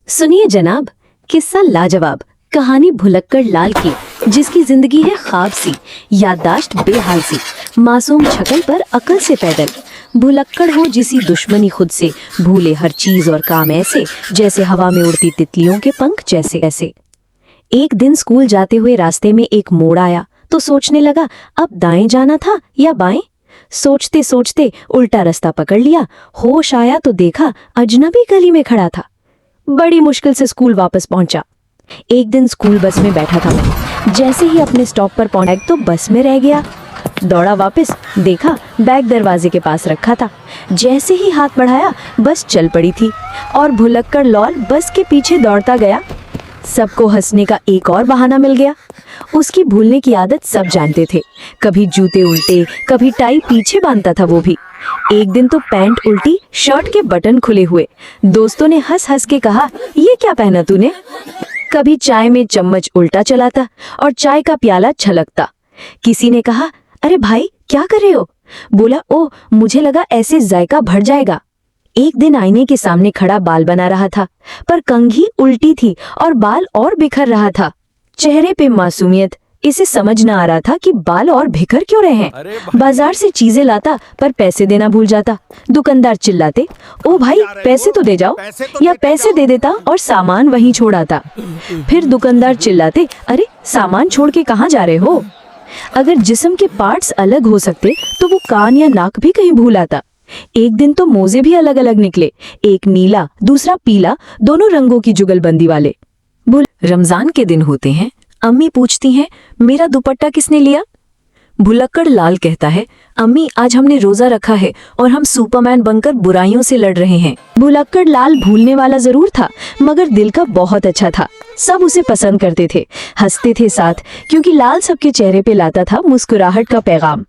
सुनिए जनाब, किस्सा लाजवाब, कहानी भुलक्कड़ लाल की, जिसकी जिंदगी है ख्वाब सी, याददाश्त बेहाल सी, मासूम शक्ल पर अकल से पैदल। भुलक्कड़ हो जिसी दुश्मनी खुद से, भूले हर चीज और काम ऐसे जैसे हवा में उड़ती तितलियों के पंख जैसे ऐसे। एक दिन स्कूल जाते हुए रास्ते में एक मोड़ आया तो सोचने लगा अब दाएं जाना था या बाएं। सोचते सोचते उल्टा रास्ता पकड़ लिया। होश आया तो देखा अजनबी गली में खड़ा था। बड़ी मुश्किल से स्कूल वापस पहुंचा। एक दिन स्कूल बस में बैठा था मैं। जैसे ही अपने स्टॉप पर पहुंचा तो बस में रह गया। दौड़ा वापस, देखा बैग दरवाजे के पास रखा था। जैसे ही हाथ बढ़ाया बस चल पड़ी थी और भुलक्कड़ लाल बस के पीछे दौड़ता गया। सबको हंसने का एक और बहाना मिल गया। उसकी भूलने की आदत सब जानते थे। कभी जूते उल्टे, कभी टाई पीछे बांधता था वो भी। एक दिन तो पैंट उल्टी, शर्ट के बटन खुले हुए। दोस्तों ने हंस हंस के कहा, ये क्या पहना तूने? कभी चाय में चम्मच उल्टा चलाता और चाय का प्याला छलकता। किसी ने कहा, अरे भाई क्या कर रहे हो? बोला, ओ मुझे लगा ऐसे जायका बढ़ जाएगा। एक दिन आईने के सामने खड़ा बाल बना रहा था, पर कंघी उल्टी थी और बाल और बिखर रहा था। चेहरे पे मासूमियत, इसे समझ न आ रहा था कि बाल और बिखर क्यों रहे हैं। बाजार से चीजें लाता पर पैसे देना भूल जाता। दुकानदार चिल्लाते, ओ भाई पैसे तो दे जाओ, या पैसे दे देता और सामान वहीं छोड़ आता। फिर दुकानदार चिल्लाते, अरे सामान छोड़ के कहाँ जा रहे हो? अगर जिस्म के पार्ट्स अलग हो सकते तो वो कान या नाक भी कहीं भूल आता। एक दिन तो मोजे भी अलग अलग निकले, एक नीला दूसरा पीला, दोनों रंगों की जुगलबंदी वाले। रमजान के दिन होते हैं। अम्मी पूछती हैं, मेरा दुपट्टा किसने लिया? भुलक्कड़ लाल कहता है, अम्मी आज हमने रोजा रखा है और हम सुपरमैन बनकर बुराइयों से लड़ रहे हैं। भुलक्कड़ लाल भूलने वाला जरूर था, मगर दिल का बहुत अच्छा था। सब उसे पसंद करते थे, हंसते थे साथ, क्योंकि लाल सबके चेहरे पे लाता था मुस्कुराहट का पैगाम।